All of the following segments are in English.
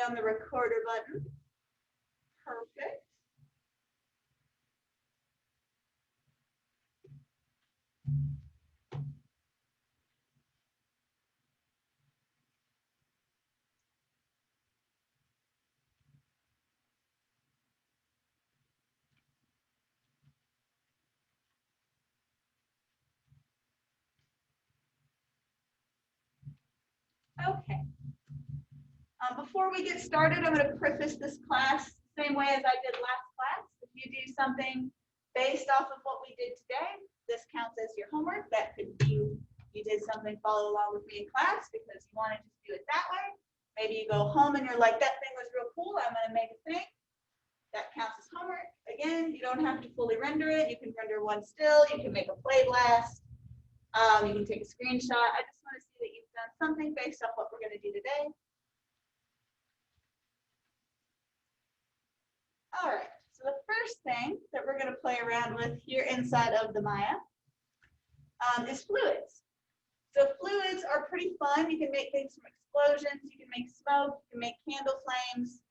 on the recorder button. Perfect. Okay. Before we get started, I'm going to preface this class the same way as I did last class. If you do something based off of what we did today, this counts as your homework. That could be you did something, follow along with me in class because you wanted to do it that way. Maybe you go home and you're like, that thing was real cool, I'm going to make a thing. That counts as homework. Again, you don't have to fully render it. You can render one still. You can make a play blast. You can take a screenshot. I just want to see that you've done something based off what we're going to do today. All right, so the first thing that we're going to play around with here inside of the Maya is fluids. So fluids are pretty fun. You can make things from explosions, you can make smoke, you can make candle flames.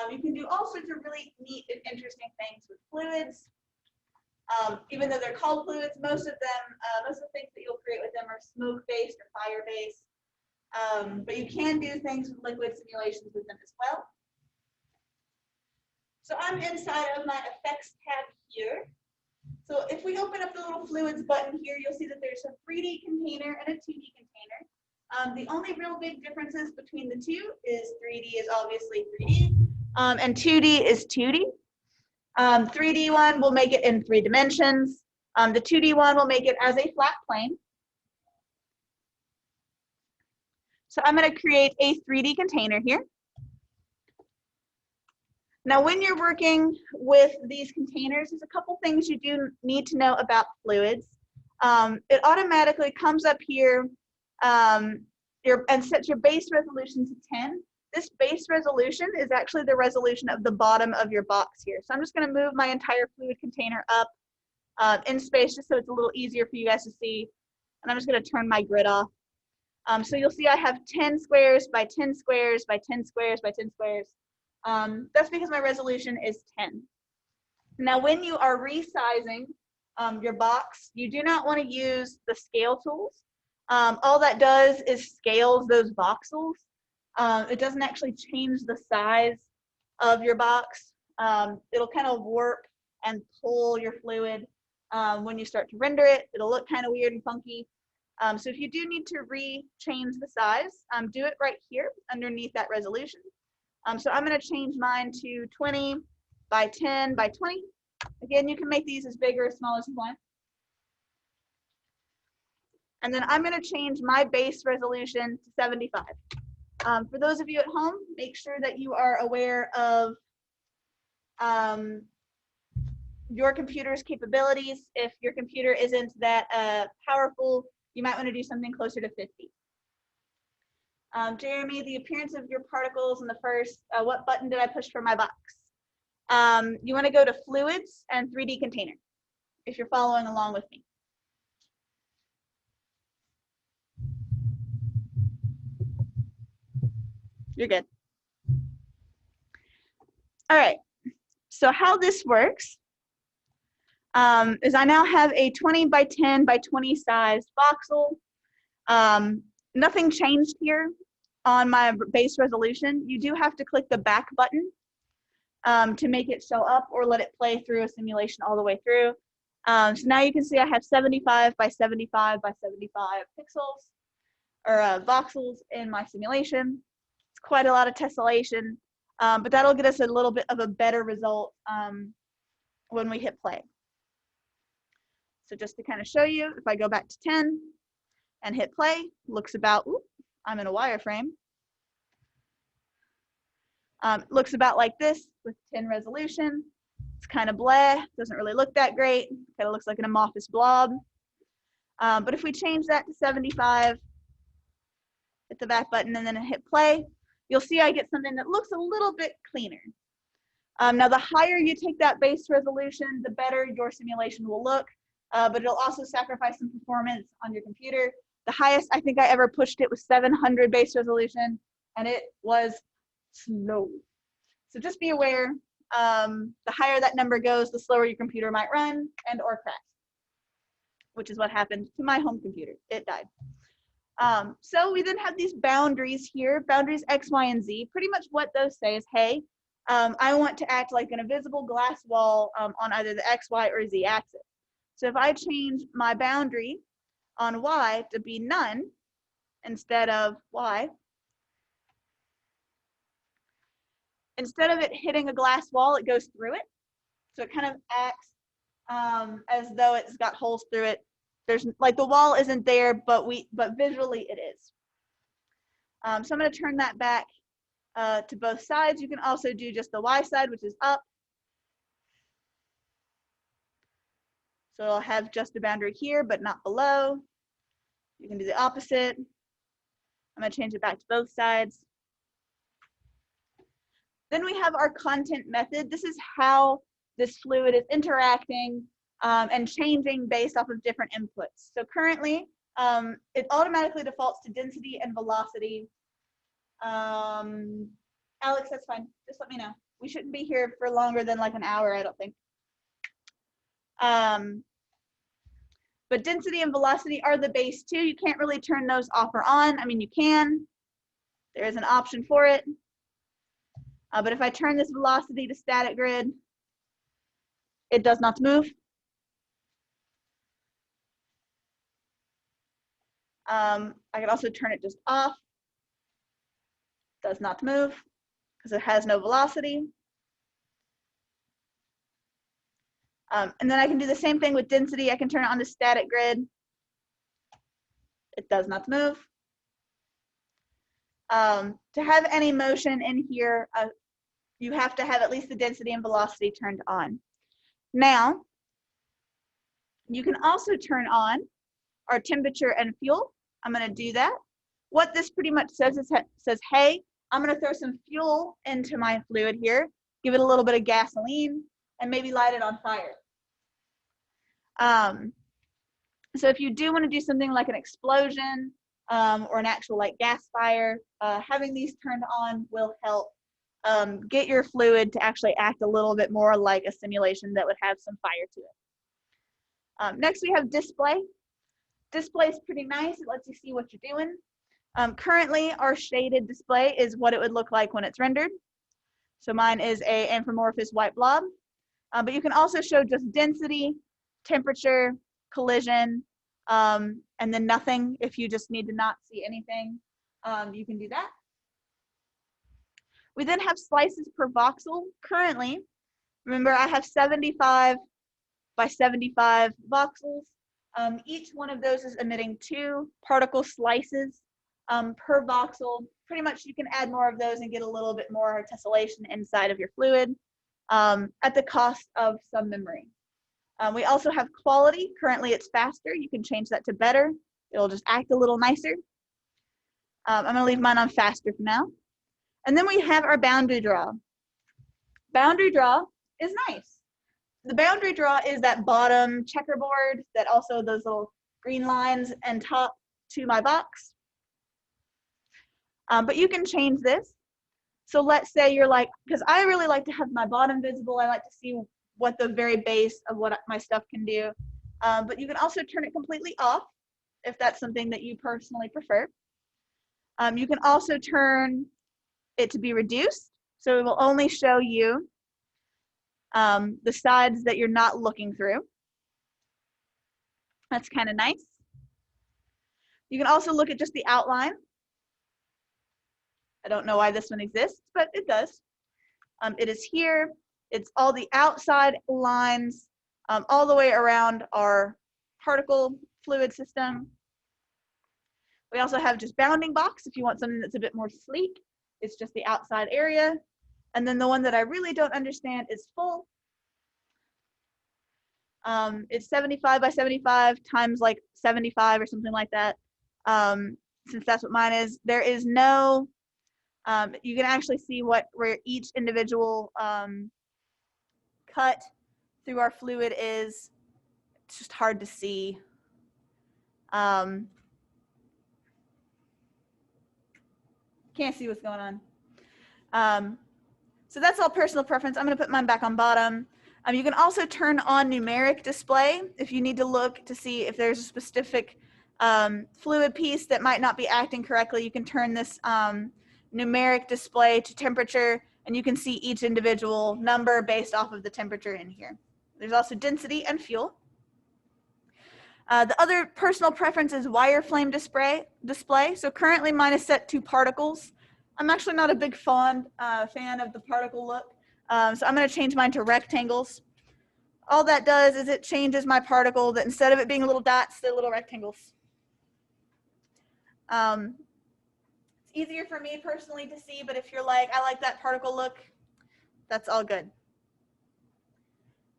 You can do all sorts of really neat and interesting things with fluids. Even though they're called fluids, most of the things that you'll create with them are smoke-based or fire-based. But you can do things with liquid simulations with them as well. So I'm inside of my effects tab here. So if we open up the little fluids button here, you'll see that there's a 3D container and a 2D container. The only real big differences between the two is 3D is obviously 3D and 2D is 2D. 3D one will make it in 3 dimensions. The 2D one will make it as a flat plane. So I'm going to create a 3D container here. Now, when you're working with these containers, there's a couple things you do need to know about fluids. It automatically comes up here and sets your base resolution to 10. This base resolution is actually the resolution of the bottom of your box here. So I'm just going to move my entire fluid container up in space just so it's a little easier for you guys to see. And I'm just going to turn my grid off. So you'll see I have 10 squares by 10 squares by 10 squares by 10 squares. That's because my resolution is 10. Now, when you are resizing your box, you do not want to use the scale tools. All that does is scales those voxels. It doesn't actually change the size of your box. It'll kind of warp and pull your fluid when you start to render it. It'll look kind of weird and funky. So if you do need to change the size, do it right here underneath that resolution. So I'm going to change mine to 20 by 10 by 20. Again, you can make these as big or as small as you want. And then I'm going to change my base resolution to 75. For those of you at home, make sure that you are aware of your computer's capabilities. If your computer isn't that powerful, you might want to do something closer to 50. Jeremy, the appearance of your particles in the first, what button did I push for my box? You want to go to fluids and 3D container if you're following along with me. You're good. All right, so how this works is I now have a 20 by 10 by 20 sized voxel. Nothing changed here on my base resolution. You do have to click the back button to make it show up or let it play through a simulation all the way through. So now you can see I have 75 by 75 by 75 pixels or voxels in my simulation. It's quite a lot of tessellation, but that'll get us a little bit of a better result when we hit play. So just to kind of show you, if I go back to 10 and hit play, looks about, ooh, I'm in a wireframe. Looks about like this with 10 resolution. It's kind of bleh, doesn't really look that great. Kind of looks like an amorphous blob. But if we change that to 75, hit the back button and then hit play, you'll see I get something that looks a little bit cleaner. Now the higher you take that base resolution, the better your simulation will look, but it'll also sacrifice some performance on your computer. The highest I think I ever pushed it was 700 base resolution, and it was slow. So just be aware, the higher that number goes, the slower your computer might run and or crash, which is what happened to my home computer. It died. So we then have these boundaries here, boundaries X, Y, and Z. Pretty much what those say is, hey, I want to act like an invisible glass wall on either the X, Y, or Z axis. So if I change my boundary on Y to be none instead of Y, instead of it hitting a glass wall, it goes through it. So it kind of acts as though it's got holes through it. There's like the wall isn't there, but visually it is. So I'm going to turn that back to both sides. You can also do just the Y side, which is up. So it'll have just a boundary here, but not below. You can do the opposite. I'm going to change it back to both sides. Then we have our content method. This is how this fluid is interacting and changing based off of different inputs. So currently, it automatically defaults to density and velocity. Alex, that's fine. Just let me know. We shouldn't be here for longer than like an hour, I don't think. But density and velocity are the base two. You can't really turn those off or on. I mean, you can. There is an option for it. But if I turn this velocity to static grid, it does not move. I could also turn it just off. Does not move because it has no velocity. And then I can do the same thing with density. I can turn it on to static grid. It does not move. To have any motion in here, you have to have at least the density and velocity turned on. Now, you can also turn on our temperature and fuel. I'm going to do that. What this pretty much says is, hey, I'm going to throw some fuel into my fluid here, give it a little bit of gasoline, and maybe light it on fire. So if you do want to do something like an explosion or an actual like gas fire, having these turned on will help get your fluid to actually act a little bit more like a simulation that would have some fire to it. Next, we have display. Display is pretty nice. It lets you see what you're doing. Currently, our shaded display is what it would look like when it's rendered. So mine is a amorphous white blob. But you can also show just density, temperature, collision, and then nothing if you just need to not see anything. You can do that. We then have slices per voxel. Currently, remember I have 75 by 75 voxels. Each one of those is emitting 2 particle slices per voxel. Pretty much you can add more of those and get a little bit more tessellation inside of your fluid at the cost of some memory. We also have quality. Currently it's faster. You can change that to better. It'll just act a little nicer. I'm going to leave mine on faster for now. And then we have our boundary draw. Boundary draw is nice. The boundary draw is that bottom checkerboard that also those little green lines and top to my box. But you can change this. So let's say you're like, because I really like to have my bottom visible. I like to see what the very base of what my stuff can do. But you can also turn it completely off if that's something that you personally prefer. You can also turn it to be reduced. So it will only show you the sides that you're not looking through. That's kind of nice. You can also look at just the outline. I don't know why this one exists, but it does. It is here. It's all the outside lines all the way around our particle fluid system. We also have just bounding box if you want something that's a bit more sleek. It's just the outside area. And then the one that I really don't understand is full. It's 75 by 75 times like 75 or something like that. Since that's what mine is, there is no, you can actually see where each individual cut through our fluid is. It's just hard to see. Can't see what's going on. So that's all personal preference. I'm going to put mine back on bottom. You can also turn on numeric display if you need to look to see if there's a specific fluid piece that might not be acting correctly. You can turn this numeric display to temperature, and you can see each individual number based off of the temperature in here. There's also density and fuel. The other personal preference is wireframe display. So currently mine is set to particles. I'm actually not a big fan of the particle look. So I'm going to change mine to rectangles. All that does is it changes my particle that instead of it being little dots, they're little rectangles. It's easier for me personally to see, but if you're like, I like that particle look, that's all good.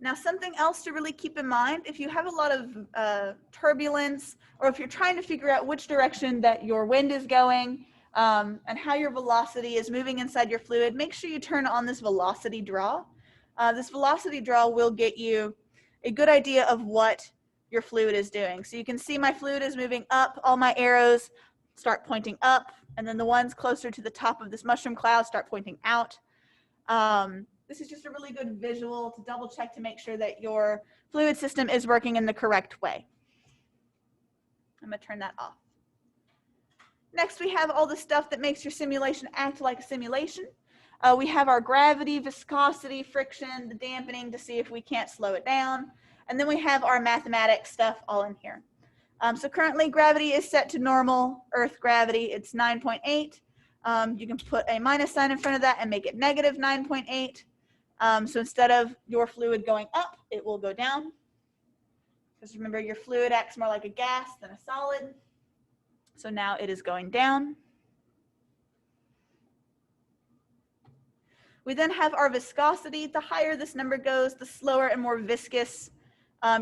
Now, something else to really keep in mind, if you have a lot of turbulence, or if you're trying to figure out which direction that your wind is going and how your velocity is moving inside your fluid, make sure you turn on this velocity draw. This velocity draw will get you a good idea of what your fluid is doing. So you can see my fluid is moving up, all my arrows start pointing up, and then the ones closer to the top of this mushroom cloud start pointing out. This is just a really good visual to double check to make sure that your fluid system is working in the correct way. I'm going to turn that off. Next, we have all the stuff that makes your simulation act like a simulation. We have our gravity, viscosity, friction, the dampening to see if we can't slow it down. And then we have our mathematics stuff all in here. So currently gravity is set to normal Earth gravity. It's 9.8. You can put a minus sign in front of that and make it negative 9.8. So instead of your fluid going up, it will go down. Because remember, your fluid acts more like a gas than a solid. So now it is going down. We then have our viscosity. The higher this number goes, the slower and more viscous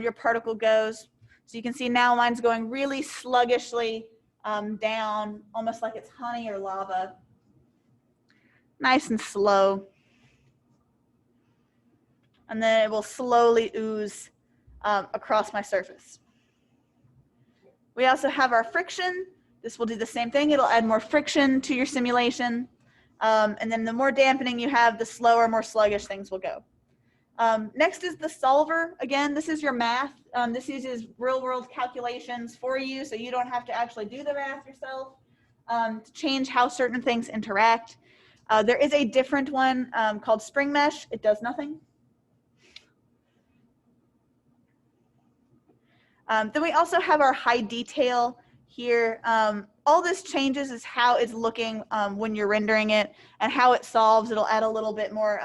your particle goes. So you can see now mine's going really sluggishly down, almost like it's honey or lava. Nice and slow. And then it will slowly ooze across my surface. We also have our friction. This will do the same thing. It'll add more friction to your simulation. And then the more dampening you have, the slower, more sluggish things will go. Next is the solver. Again, this is your math. This uses real-world calculations for you, so you don't have to actually do the math yourself to change how certain things interact. There is a different one called Spring Mesh. It does nothing. Then we also have our high detail here. All this changes is how it's looking when you're rendering it and how it solves. It'll add a little bit more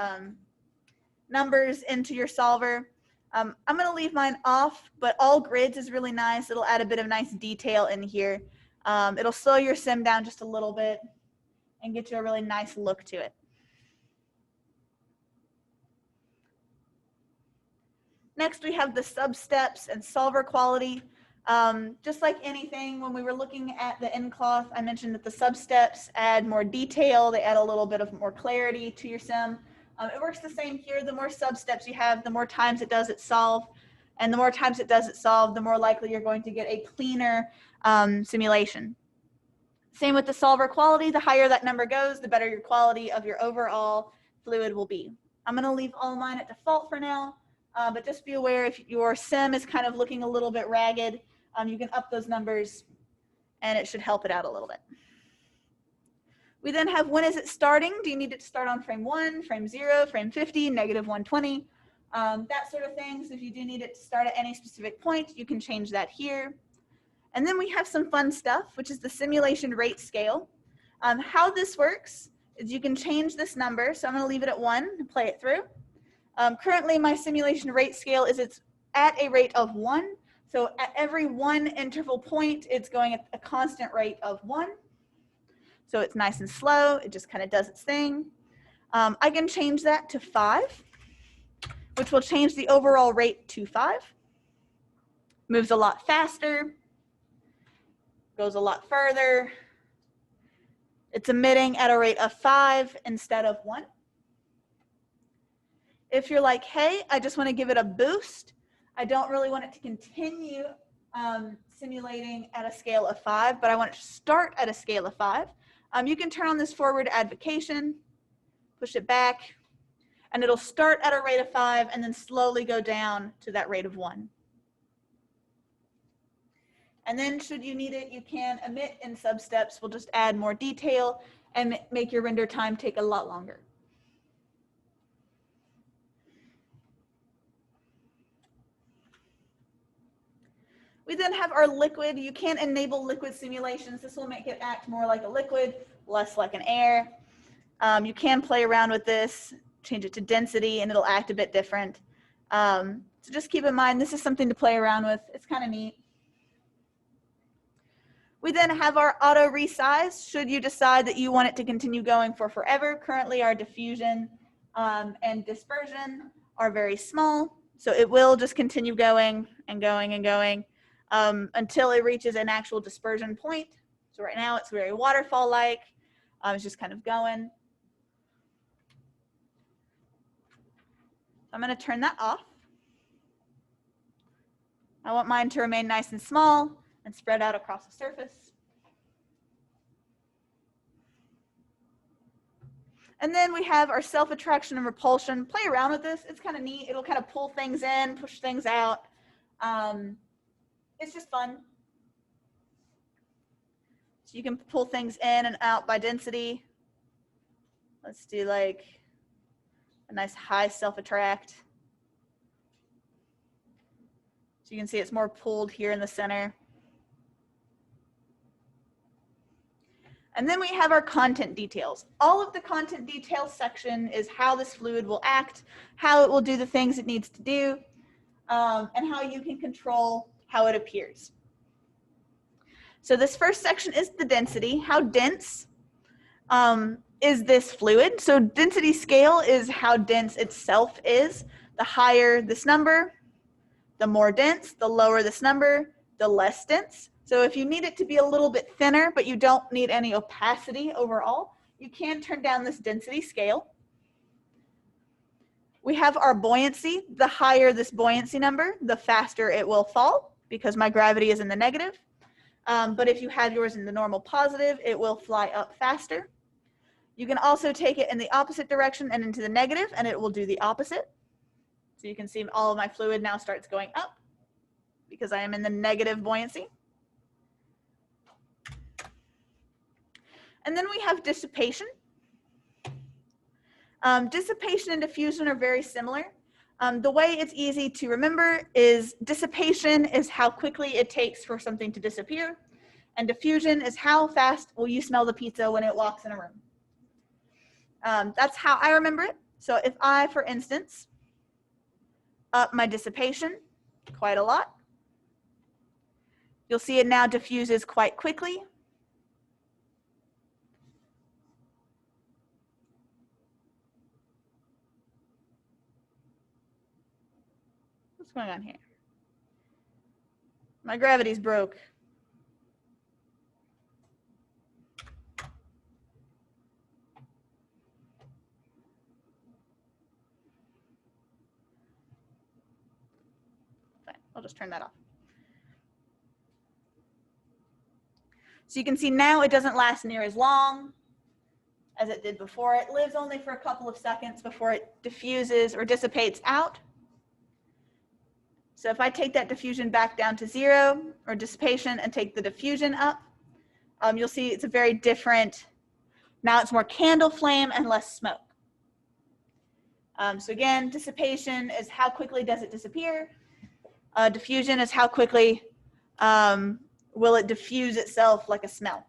numbers into your solver. I'm going to leave mine off, but all grids is really nice. It'll add a bit of nice detail in here. It'll slow your sim down just a little bit and get you a really nice look to it. Next, we have the sub-steps and solver quality. Just like anything, when we were looking at the NCLOTH, I mentioned that the sub-steps add more detail. They add a little bit of more clarity to your sim. It works the same here. The more sub-steps you have, the more times it does it solve. And the more times it does it solve, the more likely you're going to get a cleaner simulation. Same with the solver quality. The higher that number goes, the better your quality of your overall fluid will be. I'm going to leave all mine at default for now. But just be aware if your sim is kind of looking a little bit ragged, you can up those numbers and it should help it out a little bit. We then have when is it starting? Do you need it to start on frame 1, frame 0, frame 50, negative 120, that sort of thing. So if you do need it to start at any specific point, you can change that here. And then we have some fun stuff, which is the simulation rate scale. How this works is you can change this number. So I'm going to leave it at 1 and play it through. Currently, my simulation rate scale is it's at a rate of 1. So at every 1 interval point, it's going at a constant rate of 1. So it's nice and slow. It just kind of does its thing. I can change that to 5, which will change the overall rate to 5. Moves a lot faster. Goes a lot further. It's emitting at a rate of 5 instead of 1. If you're like, hey, I just want to give it a boost, I don't really want it to continue simulating at a scale of 5, but I want it to start at a scale of 5, you can turn on this forward advocation. push it back, and it'll start at a rate of 5 and then slowly go down to that rate of 1. And then should you need it, you can omit in sub-steps. We'll just add more detail and make your render time take a lot longer. We then have our liquid. You can enable liquid simulations. This will make it act more like a liquid, less like an air. You can play around with this, change it to density, and it'll act a bit different. So just keep in mind, this is something to play around with. It's kind of neat. We then have our auto resize, should you decide that you want it to continue going for forever. Currently, our diffusion and dispersion are very small, so it will just continue going and going and going until it reaches an actual dispersion point. So right now, it's very waterfall-like. It's just kind of going. I'm going to turn that off. I want mine to remain nice and small and spread out across the surface. And then we have our self-attraction and repulsion. Play around with this. It's kind of neat. It'll kind of pull things in, push things out. It's just fun. So you can pull things in and out by density. Let's do like a nice high self-attract. So you can see it's more pulled here in the center. And then we have our content details. All of the content details section is how this fluid will act, how it will do the things it needs to do, and how you can control how it appears. So this first section is the density. How dense is this fluid? So density scale is how dense itself is. The higher this number, the more dense. The lower this number, the less dense. So if you need it to be a little bit thinner, but you don't need any opacity overall, you can turn down this density scale. We have our buoyancy. The higher this buoyancy number, the faster it will fall because my gravity is in the negative. But if you have yours in the normal positive, it will fly up faster. You can also take it in the opposite direction and into the negative, and it will do the opposite. So you can see all of my fluid now starts going up because I am in the negative buoyancy. And then we have dissipation. Dissipation and diffusion are very similar. The way it's easy to remember is dissipation is how quickly it takes for something to disappear, and diffusion is how fast will you smell the pizza when it walks in a room. That's how I remember it. So if I, for instance, up my dissipation quite a lot, you'll see it now diffuses quite quickly. What's going on here? My gravity's broke. Fine, I'll just turn that off. So you can see now it doesn't last near as long as it did before. It lives only for a couple of seconds before it diffuses or dissipates out. So if I take that diffusion back down to 0 or dissipation and take the diffusion up, you'll see it's a very different, now it's more candle flame and less smoke. So again, dissipation is how quickly does it disappear. Diffusion is how quickly will it diffuse itself like a smell.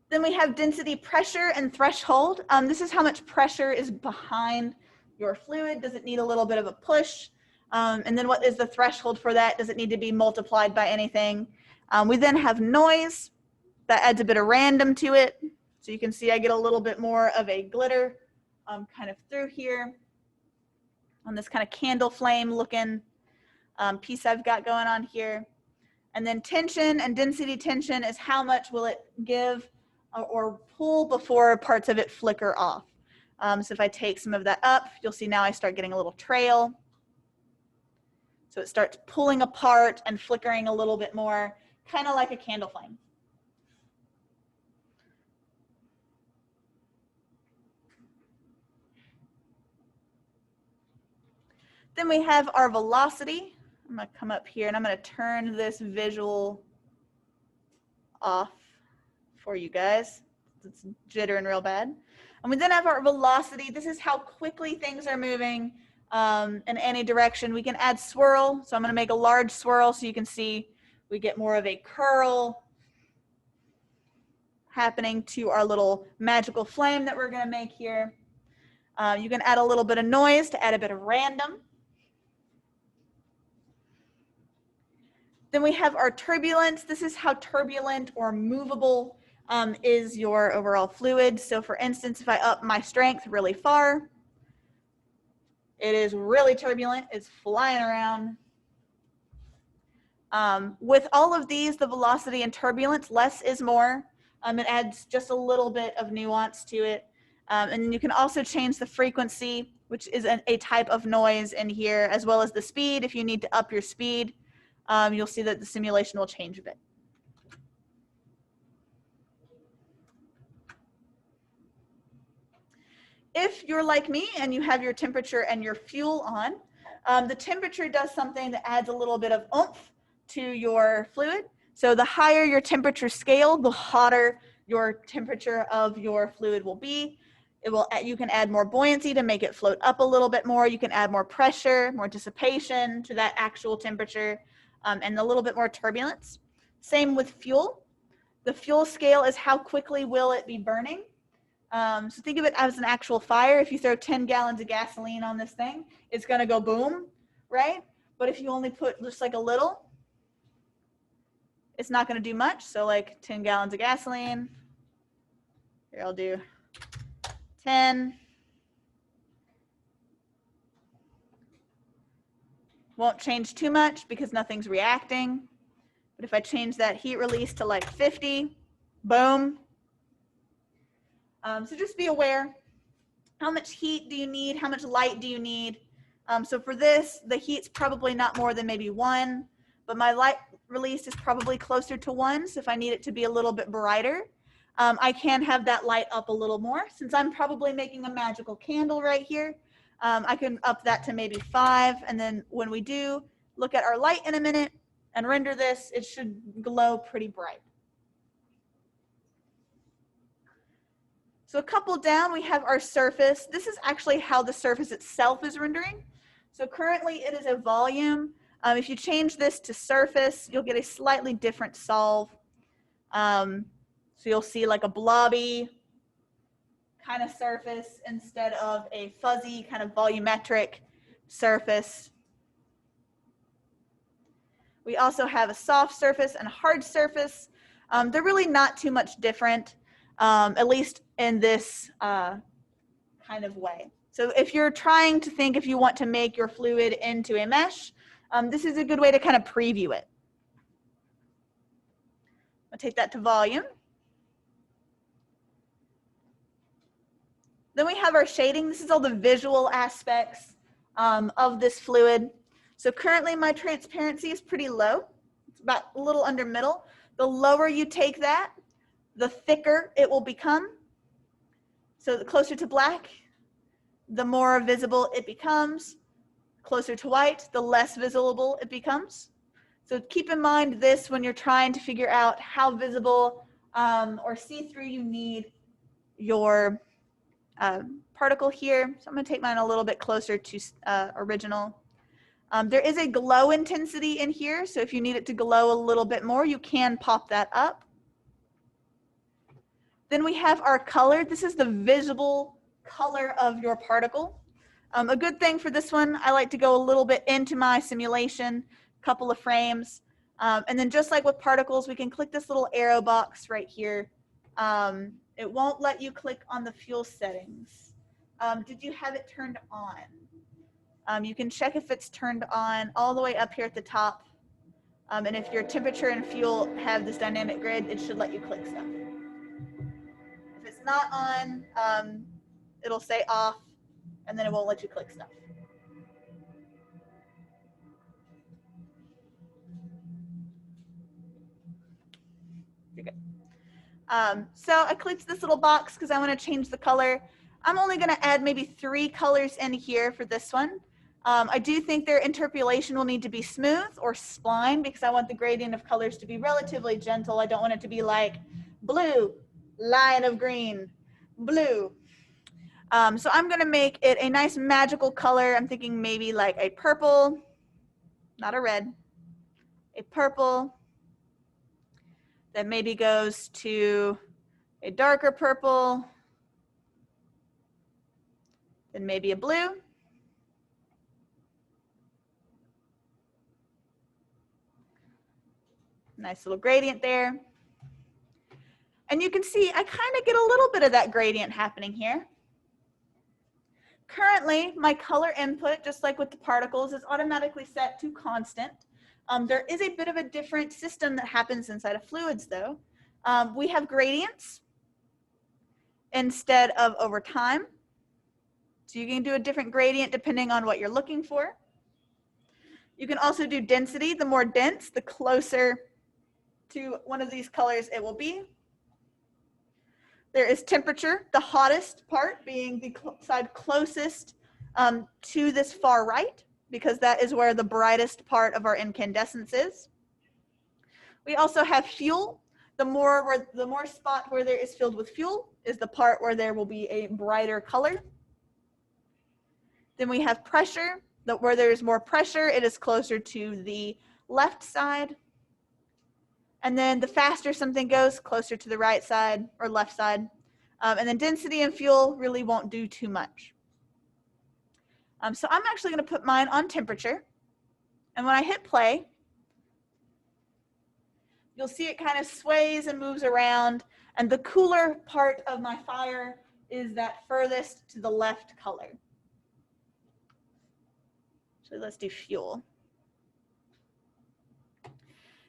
Then we have density, pressure, and threshold. This is how much pressure is behind your fluid. Does it need a little bit of a push? And then what is the threshold for that? Does it need to be multiplied by anything? We then have noise. That adds a bit of random to it. So you can see I get a little bit more of a glitter kind of through here on this kind of candle flame looking piece I've got going on here. And then tension and density tension is how much will it give or pull before parts of it flicker off. So if I take some of that up, you'll see now I start getting a little trail. So it starts pulling apart and flickering a little bit more. kind of like a candle flame. Then we have our velocity. I'm going to come up here and I'm going to turn this visual off for you guys. It's jittering real bad. And we then have our velocity. This is how quickly things are moving in any direction. We can add swirl. So I'm going to make a large swirl so you can see we get more of a curl happening to our little magical flame that we're going to make here. You can add a little bit of noise to add a bit of random. Then we have our turbulence. This is how turbulent or movable is your overall fluid. So for instance, if I up my strength really far, it is really turbulent. It's flying around. With all of these, the velocity and turbulence, less is more. It adds just a little bit of nuance to it. And then you can also change the frequency, which is a type of noise in here, as well as the speed. If you need to up your speed, you'll see that the simulation will change a bit. If you're like me and you have your temperature and your fuel on, the temperature does something that adds a little bit of oomph to your fluid. So the higher your temperature scale, the hotter your temperature of your fluid will be. You can add more buoyancy to make it float up a little bit more. You can add more pressure, more dissipation to that actual temperature, and a little bit more turbulence. Same with fuel. The fuel scale is how quickly will it be burning. So think of it as an actual fire. If you throw 10 gallons of gasoline on this thing, it's going to go boom, right? But if you only put just like a little, it's not going to do much. So like 10 gallons of gasoline. Here, I'll do 10. Won't change too much because nothing's reacting. But if I change that heat release to like 50, boom. So just be aware. How much heat do you need? How much light do you need? So for this, the heat's probably not more than maybe 1, but my light release is probably closer to 1. So if I need it to be a little bit brighter, I can have that light up a little more. Since I'm probably making a magical candle right here, I can up that to maybe 5. And then when we do look at our light in a minute and render this, it should glow pretty bright. So a couple down, we have our surface. This is actually how the surface itself is rendering. So currently it is a volume. If you change this to surface, you'll get a slightly different solve. So you'll see like a blobby kind of surface instead of a fuzzy kind of volumetric surface. We also have a soft surface and a hard surface. They're really not too much different, at least in this kind of way. So if you're trying to think if you want to make your fluid into a mesh, this is a good way to kind of preview it. I'll take that to volume. Then we have our shading. This is all the visual aspects of this fluid. So currently my transparency is pretty low. It's about a little under middle. The lower you take that, the thicker it will become. So the closer to black, the more visible it becomes. Closer to white, the less visible it becomes. So keep in mind this when you're trying to figure out how visible or see-through you need your particle here. So I'm going to take mine a little bit closer to original. There is a glow intensity in here, so if you need it to glow a little bit more, you can pop that up. Then we have our color. This is the visible color of your particle. A good thing for this one, I like to go a little bit into my simulation, a couple of frames. And then just like with particles, we can click this little arrow box right here. It won't let you click on the fuel settings. Did you have it turned on? You can check if it's turned on all the way up here at the top. And if your temperature and fuel have this dynamic grid, it should let you click stuff. If it's not on, it'll say off, and then it won't let you click stuff. So I clicked this little box because I want to change the color. I'm only going to add maybe 3 colors in here for this one. I do think their interpolation will need to be smooth or spline because I want the gradient of colors to be relatively gentle. I don't want it to be like blue, line of green, blue. So I'm going to make it a nice magical color. I'm thinking maybe like a purple, not a red, a purple that maybe goes to a darker purple, then maybe a blue. Nice little gradient there. And you can see I kind of get a little bit of that gradient happening here. Currently, my color input, just like with the particles, is automatically set to constant. There is a bit of a different system that happens inside of fluids, though. We have gradients instead of over time. So you can do a different gradient depending on what you're looking for. You can also do density. The more dense, the closer to one of these colors it will be. There is temperature, the hottest part being the side closest to this far right, because that is where the brightest part of our incandescence is. We also have fuel. The more spot where there is filled with fuel is the part where there will be a brighter color. Then we have pressure. Where there is more pressure, it is closer to the left side. And then the faster something goes, closer to the right side or left side. And then density and fuel really won't do too much. So I'm actually going to put mine on temperature. And when I hit play, you'll see it kind of sways and moves around. And the cooler part of my fire is that furthest to the left color. So let's do fuel.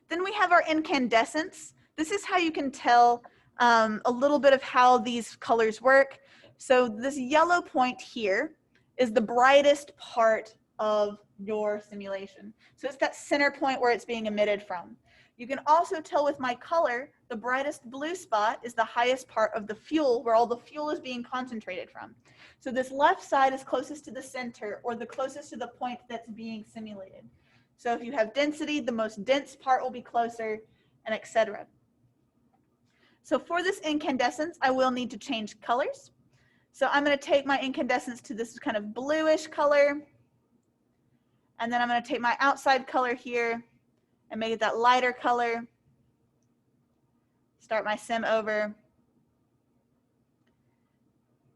Then we have our incandescence. This is how you can tell a little bit of how these colors work. So this yellow point here is the brightest part of your simulation. So it's that center point where it's being emitted from. You can also tell with my color, the brightest blue spot is the highest part of the fuel, where all the fuel is being concentrated from. So this left side is closest to the center, or the closest to the point that's being simulated. So if you have density, the most dense part will be closer, and etc. So for this incandescence, I will need to change colors. So I'm going to take my incandescence to this kind of bluish color. And then I'm going to take my outside color here and make it that lighter color. Start my sim over.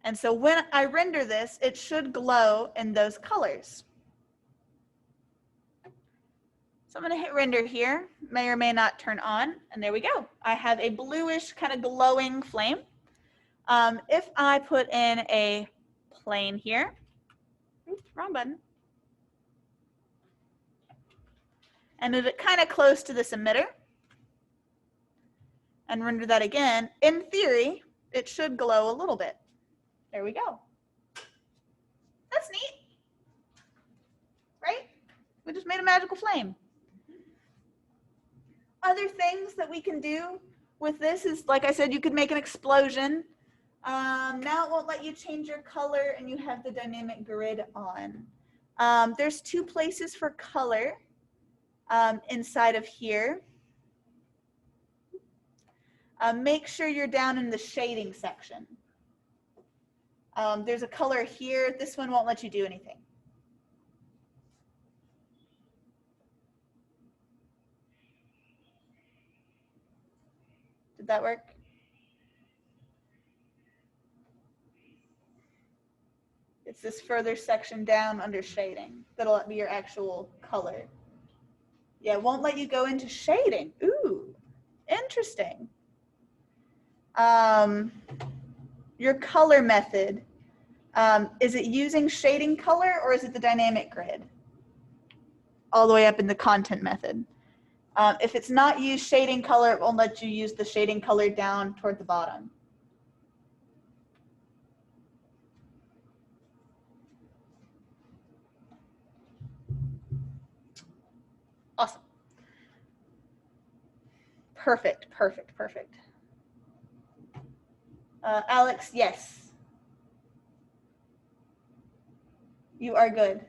And so when I render this, it should glow in those colors. So I'm going to hit render here, may or may not turn on, and there we go. I have a bluish kind of glowing flame. If I put in a plane here, oops, wrong button, and move it kind of close to this emitter, and render that again, in theory, it should glow a little bit. There we go. That's neat, right? We just made a magical flame. Other things that we can do with this is, like I said, you could make an explosion. Now it won't let you change your color, and you have the dynamic grid on. There's 2 places for color inside of here. Make sure you're down in the shading section. There's a color here. This one won't let you do anything. Did that work? It's this further section down under shading. That'll be your actual color. Yeah, it won't let you go into shading. Ooh, interesting. Your color method, is it using shading color, or is it the dynamic grid? All the way up in the content method. If it's not used shading color, it won't let you use the shading color down toward the bottom. Awesome. Perfect, perfect, perfect. Alex, yes. You are good.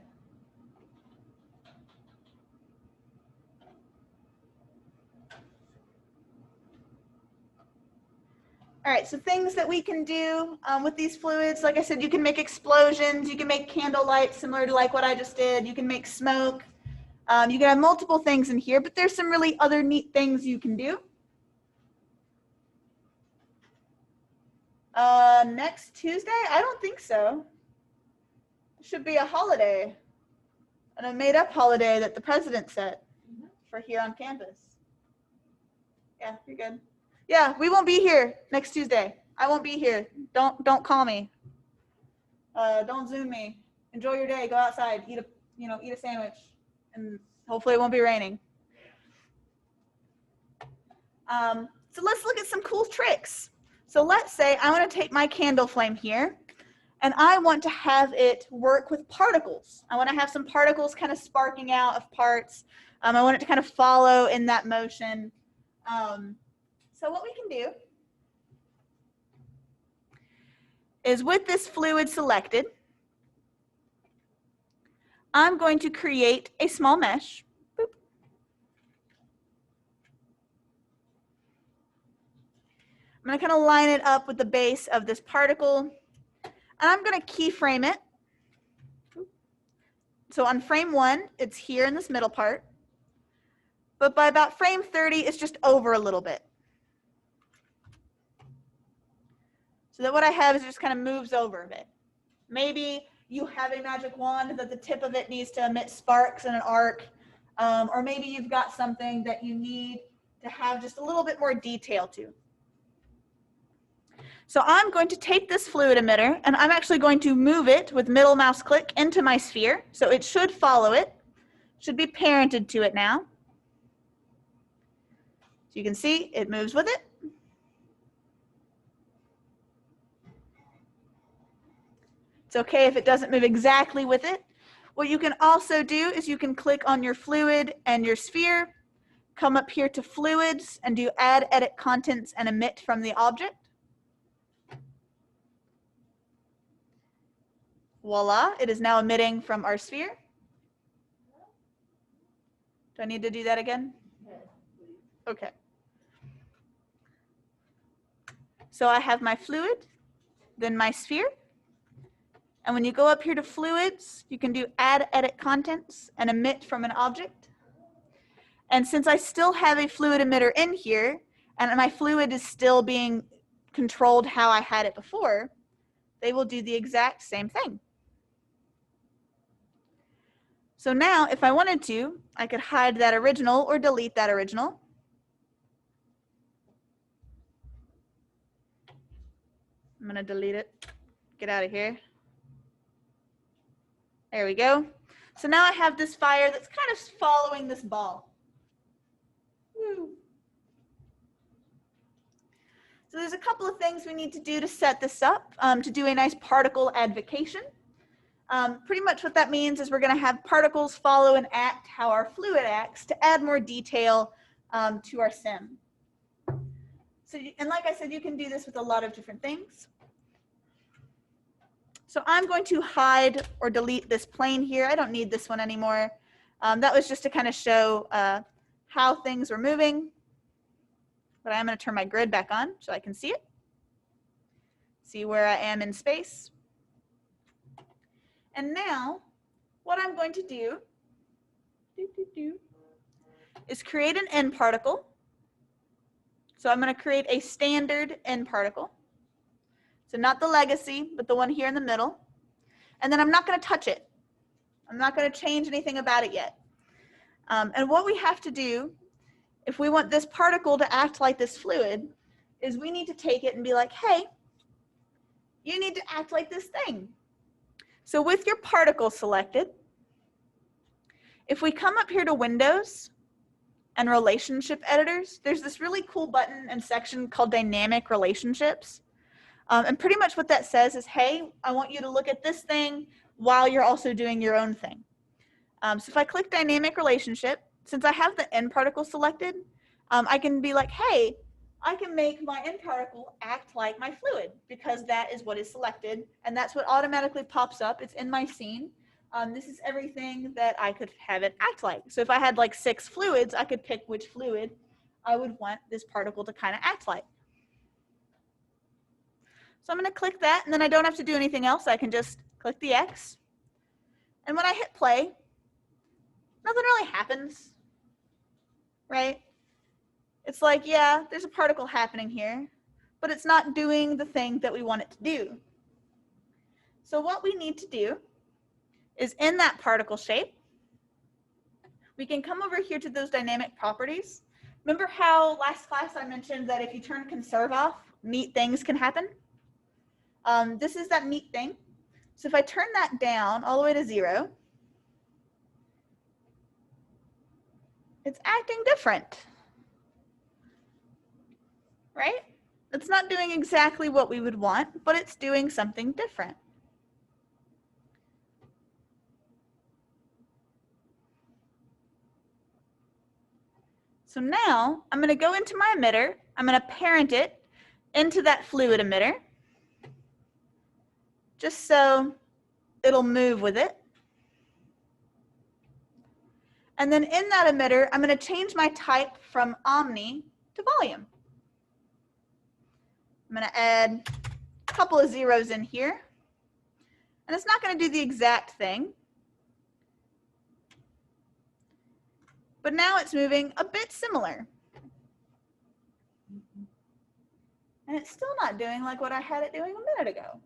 All right, so things that we can do with these fluids, like I said, you can make explosions, you can make candle lights similar to like what I just did, you can make smoke, you can have multiple things in here, but there's some really other neat things you can do. Next Tuesday? I don't think so. It should be a holiday, and a made-up holiday that the president set for here on campus. Yeah, you're good. Yeah, we won't be here next Tuesday. I won't be here. Don't call me. Don't Zoom me. Enjoy your day. Go outside. Eat a sandwich, and hopefully it won't be raining. So let's look at some cool tricks. So let's say I want to take my candle flame here, and I want to have it work with particles. I want to have some particles kind of sparking out of parts. I want it to kind of follow in that motion. So what we can do is with this fluid selected, I'm going to create a small mesh. Boop. I'm going to kind of line it up with the base of this particle, and I'm going to keyframe it. So on frame 1, it's here in this middle part, but by about frame 30, it's just over a little bit. So that what I have is it just kind of moves over a bit. Maybe you have a magic wand that the tip of it needs to emit sparks in an arc, or maybe you've got something that you need to have just a little bit more detail to. So I'm going to take this fluid emitter, and I'm actually going to move it with middle mouse click into my sphere. So it should follow it, should be parented to it now. So you can see it moves with it. It's okay if it doesn't move exactly with it. What you can also do is you can click on your fluid and your sphere, come up here to fluids and do add, edit contents, and emit from the object. Voila, it is now emitting from our sphere. Do I need to do that again? Okay. So I have my fluid, then my sphere. And when you go up here to fluids, you can do add, edit contents, and emit from an object. And since I still have a fluid emitter in here, and my fluid is still being controlled how I had it before, they will do the exact same thing. So now, if I wanted to, I could hide that original or delete that original. I'm going to delete it. Get out of here. There we go. So now I have this fire that's kind of following this ball. Woo. So there's a couple of things we need to do to set this up, to do a nice particle advocation. Pretty much what that means is we're going to have particles follow and act how our fluid acts to add more detail to our sim. So, and like I said, you can do this with a lot of different things. So I'm going to hide or delete this plane here. I don't need this one anymore. That was just to kind of show how things were moving. But I am going to turn my grid back on so I can see it. See where I am in space. And now what I'm going to do is create an N particle. So I'm going to create a standard N particle. So not the legacy, but the one here in the middle. And then I'm not going to touch it. I'm not going to change anything about it yet. And what we have to do, if we want this particle to act like this fluid, is we need to take it and be like, hey, you need to act like this thing. So with your particle selected, if we come up here to Windows and Relationship Editors, there's this really cool button and section called Dynamic Relationships. And pretty much what that says is, hey, I want you to look at this thing while you're also doing your own thing. So if I click Dynamic Relationship, since I have the N particle selected, I can be like, hey, I can make my end particle act like my fluid because that is what is selected, and that's what automatically pops up. It's in my scene. This is everything that I could have it act like. So if I had like 6 fluids, I could pick which fluid I would want this particle to kind of act like. So I'm going to click that, and then I don't have to do anything else. I can just click the X. And when I hit play, nothing really happens, right? It's like, yeah, there's a particle happening here, but it's not doing the thing that we want it to do. So what we need to do is in that particle shape, we can come over here to those dynamic properties. Remember how last class I mentioned that if you turn conserve off, neat things can happen? This is that neat thing. So if I turn that down all the way to 0, it's acting different, right? It's not doing exactly what we would want, but it's doing something different. So now I'm going to go into my emitter. I'm going to parent it into that fluid emitter, just so it'll move with it. And then in that emitter, I'm going to change my type from omni to volume. I'm going to add a couple of zeros in here. And it's not going to do the exact thing. But now it's moving a bit similar. And it's still not doing like what I had it doing a minute ago.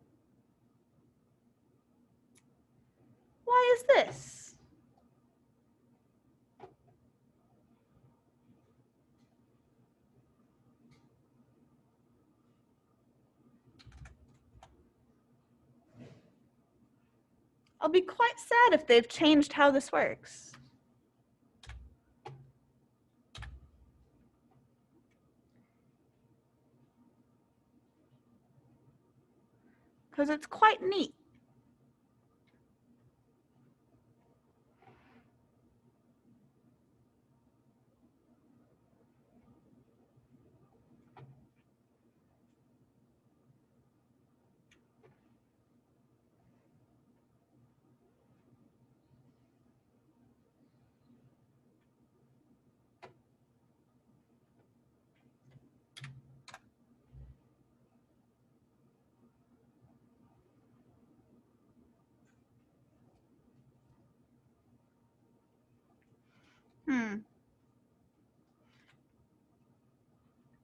Why is this? I'll be quite sad if they've changed how this works. Because it's quite neat.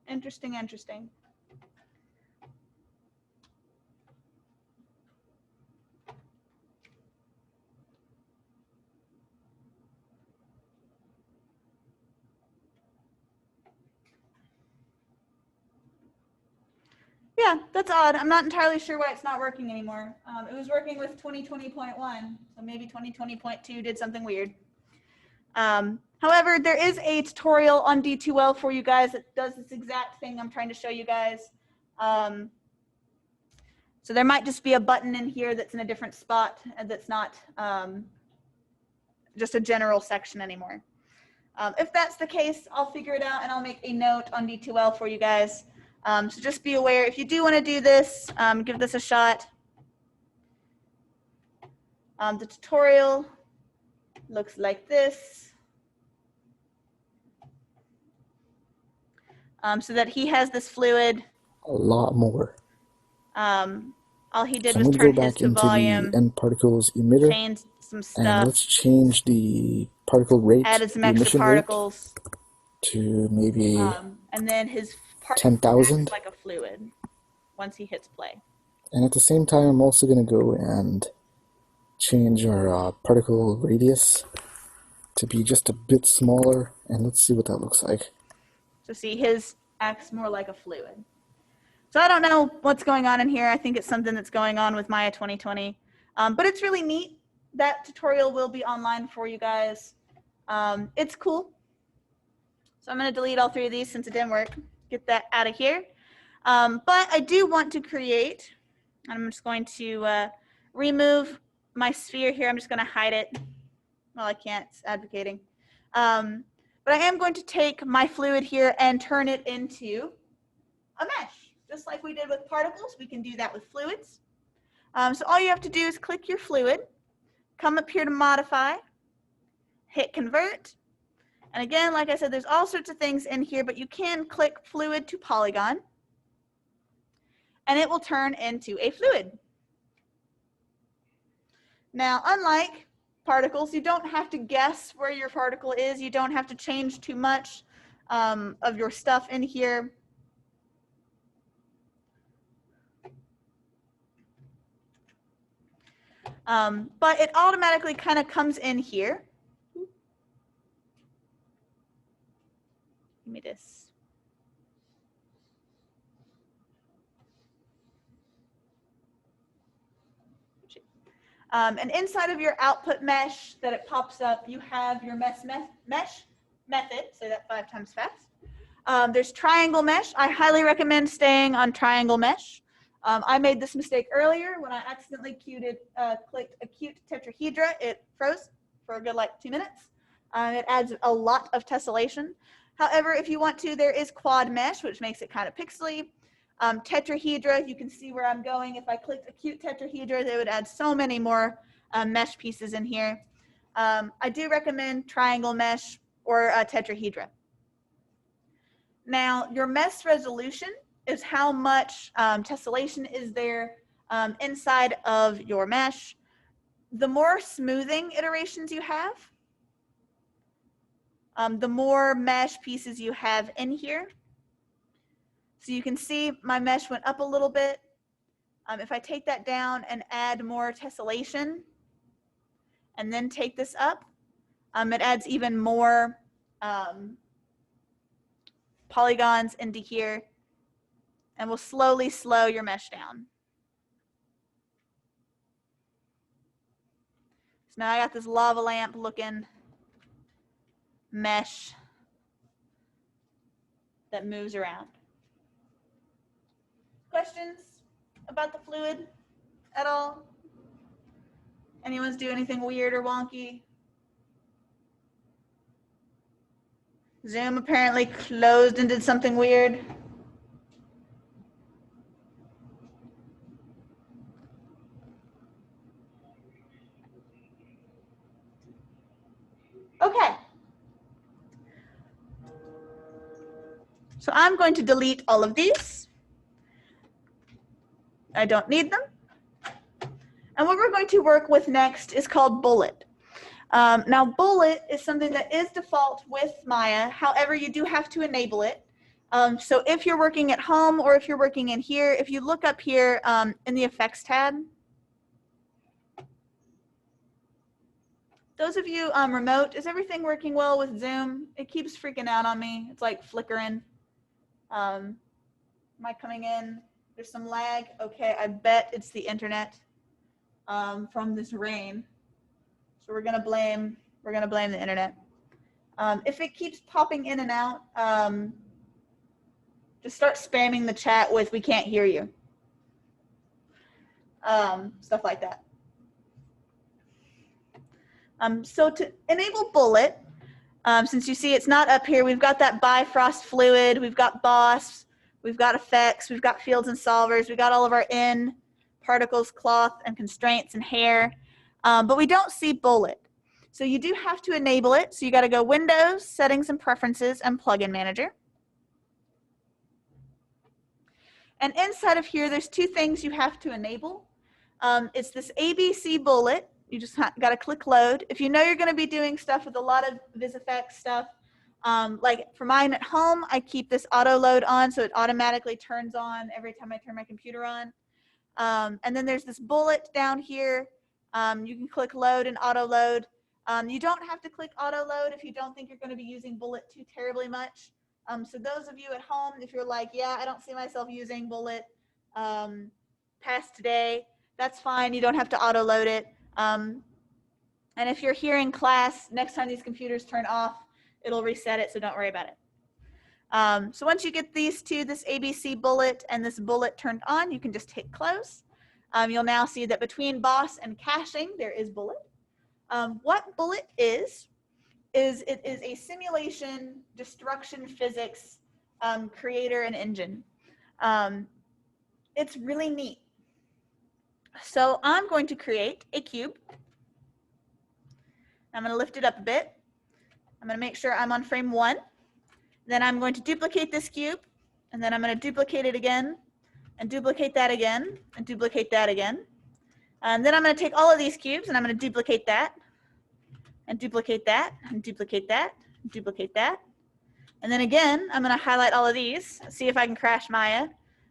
Interesting, interesting. Yeah, that's odd. I'm not entirely sure why it's not working anymore. It was working with 2020.1, so maybe 2020.2 did something weird. However, there is a tutorial on D2L for you guys that does this exact thing I'm trying to show you guys. So there might just be a button in here that's in a different spot and that's not just a general section anymore. If that's the case, I'll figure it out and I'll make a note on D2L for you guys. So just be aware, if you do want to do this, give this a shot. The tutorial looks like this. So that he has this fluid. A lot more. All he did was turn his to volume, the end particles emitter, change some stuff, and let's change the particle rate, added some extra particles to maybe and then his 10,000 like a fluid once he hits play. And at the same time, I'm also going to go and change our particle radius to be just a bit smaller, and let's see what that looks like. So see, his acts more like a fluid. So I don't know what's going on in here. I think it's something that's going on with Maya 2020. But it's really neat. That tutorial will be online for you guys. It's cool. So I'm going to delete all 3 of these since it didn't work. Get that out of here. But I do want to create, I'm just going to remove my sphere here. I'm just going to hide it. Well, I can't. It's advocating. But I am going to take my fluid here and turn it into a mesh. Just like we did with particles, we can do that with fluids. So all you have to do is click your fluid, come up here to modify, hit convert. And again, like I said, there's all sorts of things in here, but you can click fluid to polygon, and it will turn into a fluid. Now, unlike particles, you don't have to guess where your particle is. You don't have to change too much of your stuff in here. But it automatically kind of comes in here. Give me this. And inside of your output mesh that it pops up, you have your mesh method. Say that 5 times fast. There's triangle mesh. I highly recommend staying on triangle mesh. I made this mistake earlier when I accidentally clicked acute tetrahedra. It froze for a good like 2 minutes. It adds a lot of tessellation. However, if you want to, there is quad mesh, which makes it kind of pixely. Tetrahedra, you can see where I'm going. If I clicked acute tetrahedra, they would add so many more mesh pieces in here. I do recommend triangle mesh or tetrahedra. Now, your mesh resolution is how much tessellation is there inside of your mesh. The more smoothing iterations you have, the more mesh pieces you have in here. So you can see my mesh went up a little bit. If I take that down and add more tessellation and then take this up, it adds even more polygons into here and will slowly slow your mesh down. So now I got this lava lamp looking mesh that moves around. Questions about the fluid at all? Anyone's do anything weird or wonky? Zoom apparently closed and did something weird. Okay. So I'm going to delete all of these. I don't need them. And what we're going to work with next is called Bullet. Now, Bullet is something that is default with Maya. However, you do have to enable it. So if you're working at home or if you're working in here, if you look up here in the Effects tab, those of you remote, is everything working well with Zoom? It keeps freaking out on me. It's like flickering. Am I coming in? There's some lag. Okay, I bet it's the internet from this rain. So we're gonna blame the internet. If it keeps popping in and out, just start spamming the chat with "we can't hear you," stuff like that. So to enable Bullet, since you see it's not up here, we've got that Bifrost fluid, we've got Boss, we've got effects, we've got fields and solvers, we've got all of our in, particles, cloth, and constraints and hair, but we don't see Bullet. So you do have to enable it. So you got to go Windows, Settings and Preferences, and Plugin Manager. And inside of here, there's 2 things you have to enable. It's this ABC Bullet. You just got to click load. If you know you're going to be doing stuff with a lot of VisFX stuff, like for mine at home, I keep this auto load on so it automatically turns on every time I turn my computer on. And then there's this bullet down here. You can click load and auto load. You don't have to click auto load if you don't think you're going to be using Bullet too terribly much. So those of you at home, if you're like, yeah, I don't see myself using Bullet past today, that's fine. You don't have to auto load it. And if you're here in class, next time these computers turn off, it'll reset it, so don't worry about it. So once you get these 2, this ABC Bullet and this Bullet turned on, you can just hit close. You'll now see that between Boss and caching, there is Bullet. What Bullet is it is a simulation destruction physics creator and engine. It's really neat. So I'm going to create a cube. I'm going to lift it up a bit. I'm going to make sure I'm on frame 1. Then I'm going to duplicate this cube, and then I'm going to duplicate it again, and duplicate that again, and duplicate that again. And then I'm going to take all of these cubes, and I'm going to duplicate that, and duplicate that, and duplicate that, and duplicate that. And then again, I'm going to highlight all of these, see if I can crash Maya,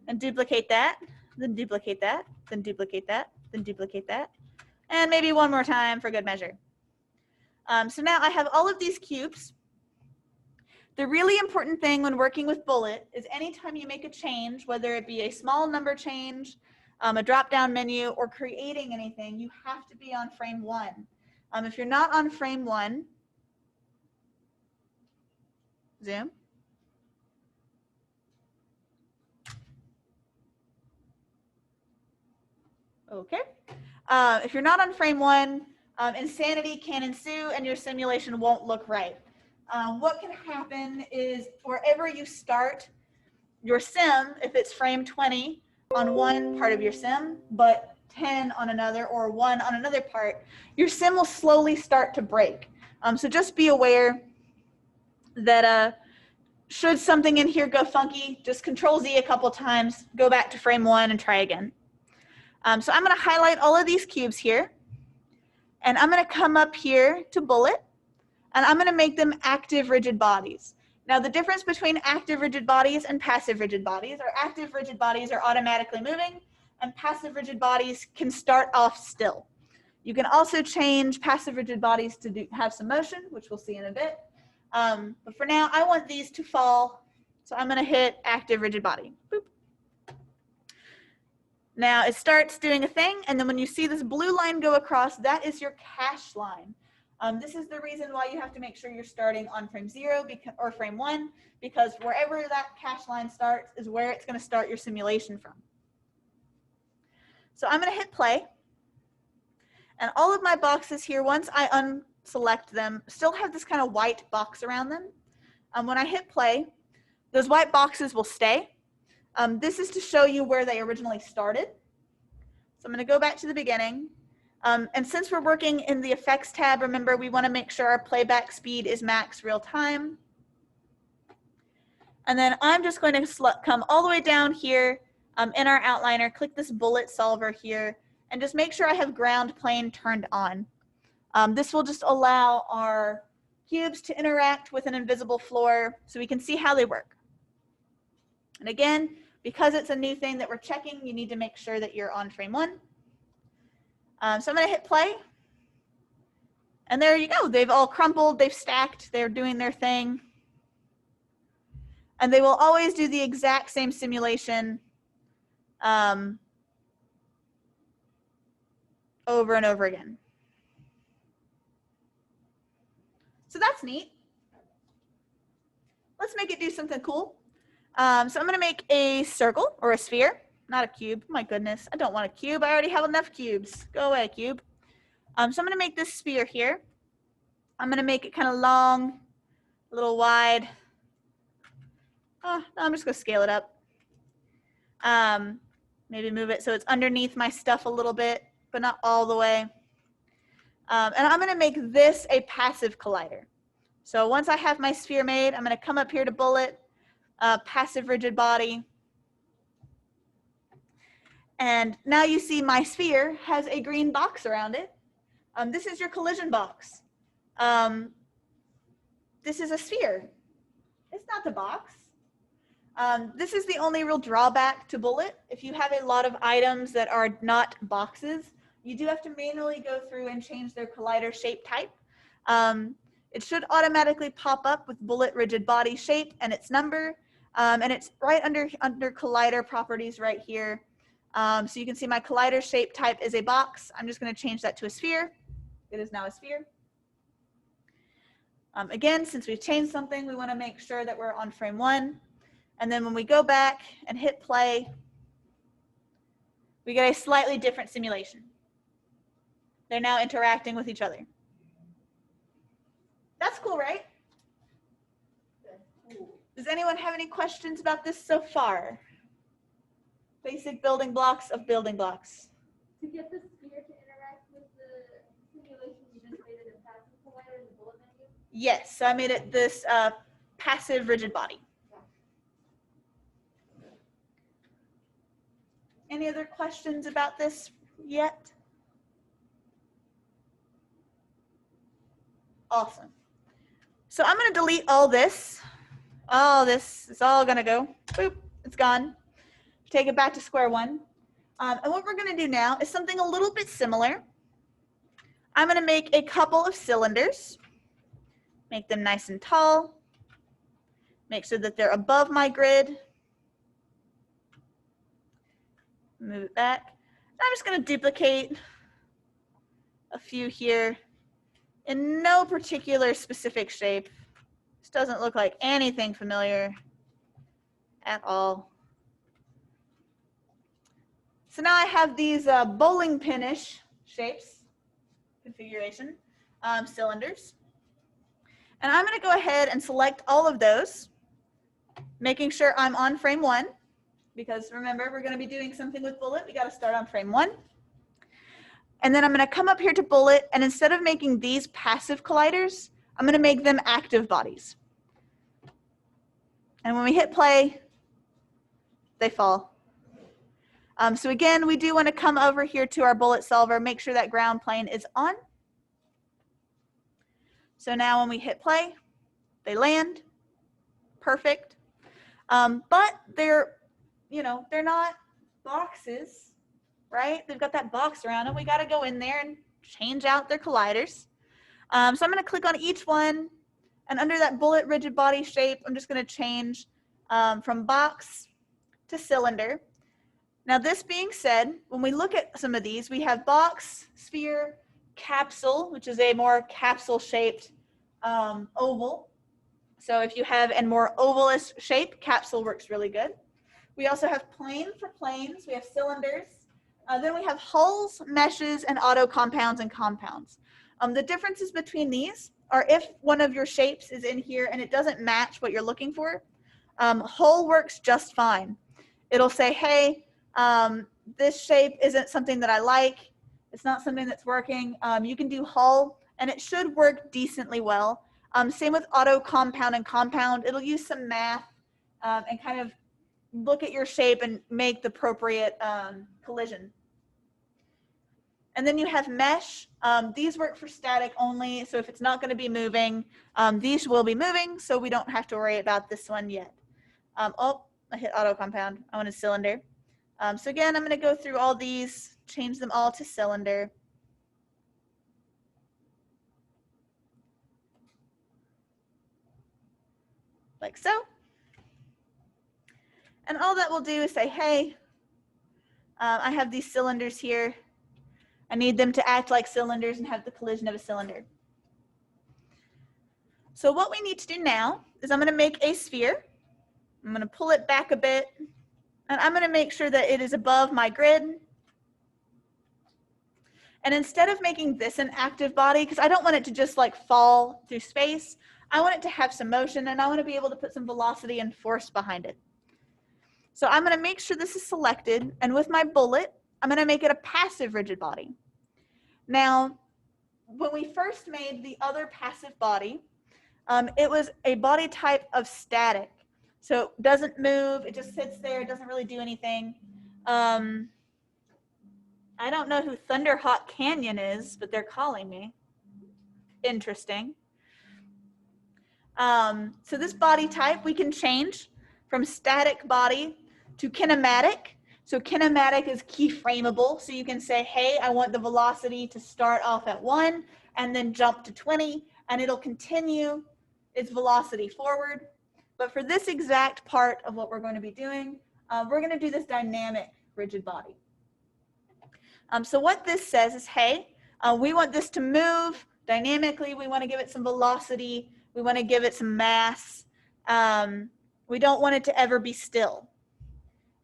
and duplicate that, then duplicate that, then duplicate that, then duplicate that, and maybe one more time for good measure. So now I have all of these cubes. The really important thing when working with Bullet is anytime you make a change, whether it be a small number change, a drop-down menu, or creating anything, you have to be on frame 1. If you're not on frame 1, zoom. Okay. If you're not on frame 1, insanity can ensue and your simulation won't look right. What can happen is wherever you start your sim, if it's frame 20 on one part of your sim, but 10 on another or 1 on another part, your sim will slowly start to break. So just be aware that should something in here go funky, just Control Z a couple times, go back to frame 1 and try again. So I'm going to highlight all of these cubes here, and I'm going to come up here to Bullet, and I'm going to make them active rigid bodies. Now the difference between active rigid bodies and passive rigid bodies are active rigid bodies are automatically moving, and passive rigid bodies can start off still. You can also change passive rigid bodies to have some motion, which we'll see in a bit. But for now, I want these to fall, so I'm going to hit active rigid body. Boop. Now it starts doing a thing, and then when you see this blue line go across, that is your cache line. This is the reason why you have to make sure you're starting on frame 0 or frame 1, because wherever that cache line starts is where it's going to start your simulation from. So I'm going to hit play, and all of my boxes here, once I unselect them, still have this kind of white box around them. When I hit play, those white boxes will stay. This is to show you where they originally started. So I'm going to go back to the beginning. And since we're working in the effects tab, remember we want to make sure our playback speed is max real time. And then I'm just going to come all the way down here in our outliner, click this bullet solver here, and just make sure I have ground plane turned on. This will just allow our cubes to interact with an invisible floor so we can see how they work. And again, because it's a new thing that we're checking, you need to make sure that you're on frame 1. So I'm going to hit play. And there you go. They've all crumpled. They've stacked. They're doing their thing. And they will always do the exact same simulation over and over again. So that's neat. Let's make it do something cool. So I'm going to make a circle or a sphere, not a cube. My goodness, I don't want a cube. I already have enough cubes. Go away, cube. So I'm going to make this sphere here. I'm going to make it kind of long, a little wide. Oh, no, I'm just going to scale it up. Maybe move it so it's underneath my stuff a little bit, but not all the way. And I'm going to make this a passive collider. So once I have my sphere made, I'm going to come up here to Bullet, passive rigid body. And now you see my sphere has a green box around it. This is your collision box. This is a sphere. It's not the box. This is the only real drawback to Bullet. If you have a lot of items that are not boxes, you do have to manually go through and change their collider shape type. It should automatically pop up with Bullet rigid body shape and its number. And it's right under collider properties right here. So you can see my collider shape type is a box. I'm just going to change that to a sphere. It is now a sphere. Again, since we've changed something, we want to make sure that we're on frame 1. And then when we go back and hit play, we get a slightly different simulation. They're now interacting with each other. That's cool, right? Does anyone have any questions about this so far? basic building blocks of building blocks. To get the sphere to interact with the simulation, you just made it a passive collider in the bullet menu? Yes, so I made it this passive rigid body. Any other questions about this yet? Awesome. So I'm going to delete all this. All this is all going to go. Boop, it's gone. Take it back to square one. And what we're going to do now is something a little bit similar. I'm going to make a couple of cylinders. Make them nice and tall. Make sure that they're above my grid. Move it back. I'm just going to duplicate a few here in no particular specific shape. This doesn't look like anything familiar at all. So now I have these bowling pin-ish shapes, configuration, cylinders. And I'm going to go ahead and select all of those, making sure I'm on frame one, because remember, we're going to be doing something with bullet. We got to start on frame one. And then I'm going to come up here to bullet, and instead of making these passive colliders, I'm going to make them active bodies. And when we hit play, they fall. So again, we do want to come over here to our bullet solver, make sure that ground plane is on. So now when we hit play, they land. Perfect. But they're not boxes, right? They've got that box around them. We got to go in there and change out their colliders. So I'm going to click on each one, and under that bullet rigid body shape, I'm just going to change from box to cylinder. Now, this being said, when we look at some of these, we have box, sphere, capsule, which is a more capsule-shaped oval. So if you have a more ovalist shape, capsule works really good. We also have plane for planes. We have cylinders. Then we have hulls, meshes, and auto compounds and compounds. The differences between these are if one of your shapes is in here and it doesn't match what you're looking for, hull works just fine. It'll say, hey, this shape isn't something that I like. It's not something that's working. You can do hull, and it should work decently well. Same with auto compound and compound. It'll use some math and kind of look at your shape and make the appropriate collision. And then you have mesh. These work for static only, so if it's not going to be moving, these will be moving, so we don't have to worry about this one yet. Oh, I hit auto compound. I want a cylinder. So again, I'm going to go through all these, change them all to cylinder. Like so. And all that will do is say, hey, I have these cylinders here. I need them to act like cylinders and have the collision of a cylinder. So what we need to do now is I'm going to make a sphere. I'm going to pull it back a bit, and I'm going to make sure that it is above my grid. And instead of making this an active body, because I don't want it to just like fall through space, I want it to have some motion, and I want to be able to put some velocity and force behind it. So I'm going to make sure this is selected, and with my bullet, I'm going to make it a passive rigid body. Now, when we first made the other passive body, it was a body type of static. So it doesn't move, it just sits there, it doesn't really do anything. I don't know who Thunderhawk Canyon is, but they're calling me. Interesting. So this body type we can change from static body to kinematic. So kinematic is keyframeable. So you can say, hey, I want the velocity to start off at 1 and then jump to 20, and it'll continue its velocity forward. But for this exact part of what we're going to be doing, we're going to do this dynamic rigid body. So what this says is, hey, we want this to move dynamically. We want to give it some velocity. We want to give it some mass. We don't want it to ever be still.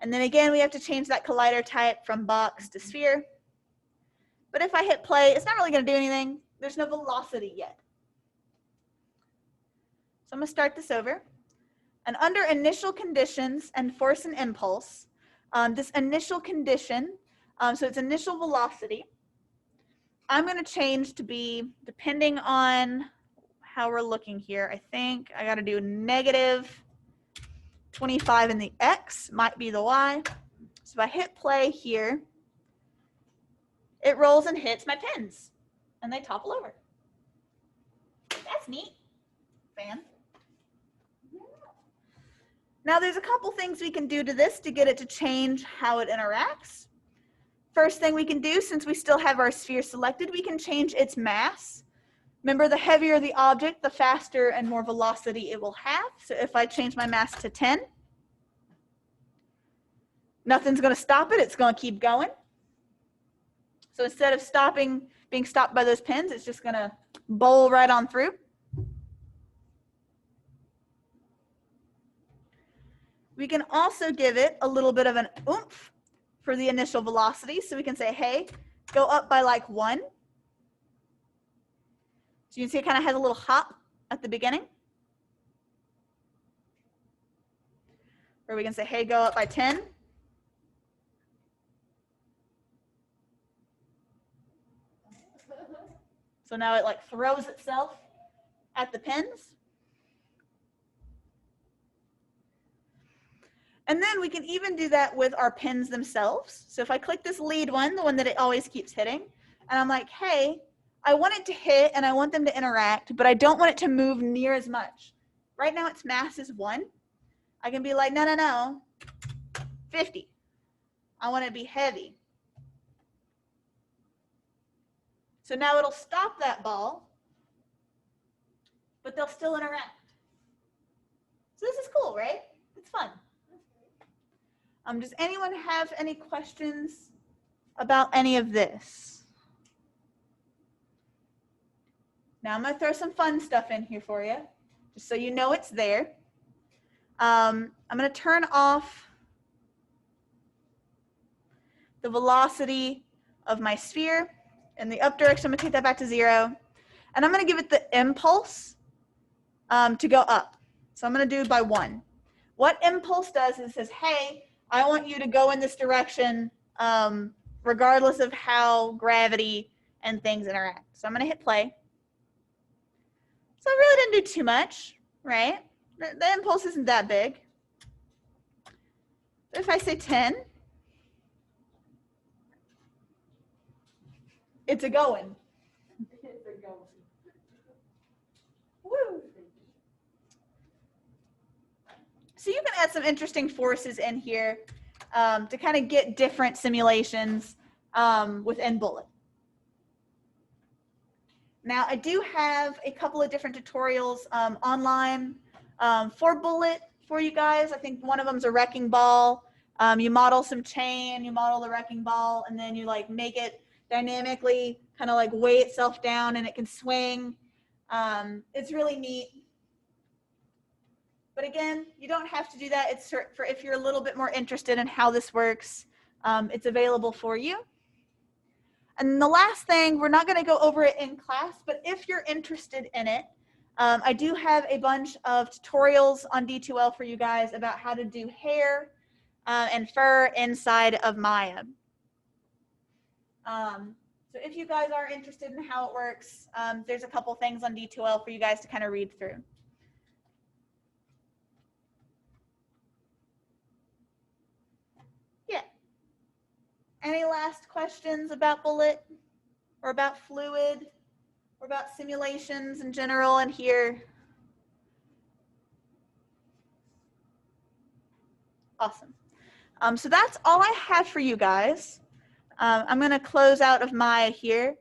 And then again, we have to change that collider type from box to sphere. But if I hit play, it's not really going to do anything. There's no velocity yet. So I'm going to start this over. And under initial conditions and force and impulse, this initial condition, so it's initial velocity, I'm going to change to be, depending on how we're looking here, I think I got to do negative 25 in the X, might be the Y. So if I hit play here, it rolls and hits my pins, and they topple over. That's neat, fan. Now there's a couple things we can do to this to get it to change how it interacts. First thing we can do, since we still have our sphere selected, we can change its mass. Remember, the heavier the object, the faster and more velocity it will have. So if I change my mass to 10, nothing's going to stop it. It's going to keep going. So instead of being stopped by those pins, it's just going to bowl right on through. We can also give it a little bit of an oomph for the initial velocity. So we can say, hey, go up by like 1. So you can see it kind of has a little hop at the beginning. Or we can say, hey, go up by 10. So now it like throws itself at the pins. And then we can even do that with our pins themselves. So if I click this lead one, the one that it always keeps hitting, and I'm like, hey, I want it to hit and I want them to interact, but I don't want it to move near as much. Right now its mass is 1. I can be like, no, 50. I want it to be heavy. So now it'll stop that ball, but they'll still interact. So this is cool, right? It's fun. Does anyone have any questions about any of this? Now I'm going to throw some fun stuff in here for you, just so you know it's there. I'm going to turn off the velocity of my sphere. In the up direction, I'm going to take that back to 0. And I'm going to give it the impulse to go up. So I'm going to do it by 1. What impulse does is it says, hey, I want you to go in this direction regardless of how gravity and things interact. So I'm going to hit play. So I really didn't do too much, right? The impulse isn't that big. If I say 10, it's a going. Woo. So you can add some interesting forces in here to kind of get different simulations within Bullet. Now, I do have a couple of different tutorials online for Bullet for you guys. I think one of them is a wrecking ball. You model some chain, you model the wrecking ball, and then you like make it dynamically kind of like weigh itself down and it can swing. It's really neat. But again, you don't have to do that. It's for if you're a little bit more interested in how this works, it's available for you. And the last thing, we're not going to go over it in class, but if you're interested in it, I do have a bunch of tutorials on D2L for you guys about how to do hair and fur inside of Maya. So if you guys are interested in how it works, there's a couple things on D2L for you guys to kind of read through. Yeah. Any last questions about Bullet or about Fluid or about simulations in general in here? Awesome. So that's all I have for you guys. I'm going to close out of Maya here.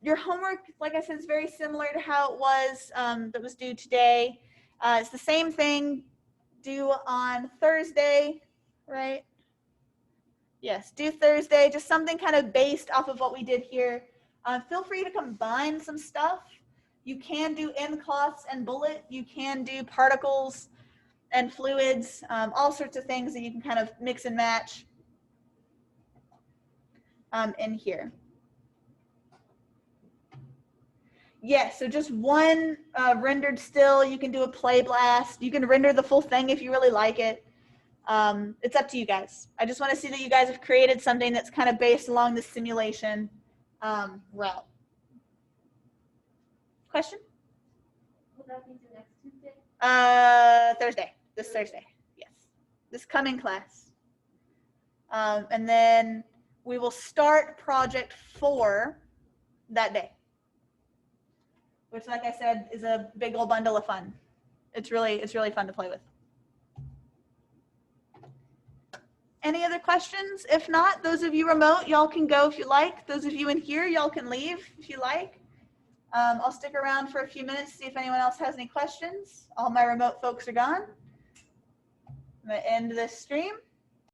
Your homework, like I said, is very similar to how it was that was due today. It's the same thing due on Thursday, right? Yes, due Thursday, just something kind of based off of what we did here. Feel free to combine some stuff. You can do MCloths and Bullet. You can do particles and fluids, all sorts of things that you can kind of mix and match in here. Yes, so just one rendered still. You can do a play blast. You can render the full thing if you really like it. It's up to you guys. I just want to see that you guys have created something that's kind of based along the simulation route. Question? Will that be the next Tuesday? Thursday. This Thursday. Yes. This coming class. And then we will start project 4 that day, which, like I said, is a big old bundle of fun. It's really fun to play with. Any other questions? If not, those of you remote, y'all can go if you like. Those of you in here, y'all can leave if you like. I'll stick around for a few minutes to see if anyone else has any questions. All my remote folks are gone. I'm going to end this stream.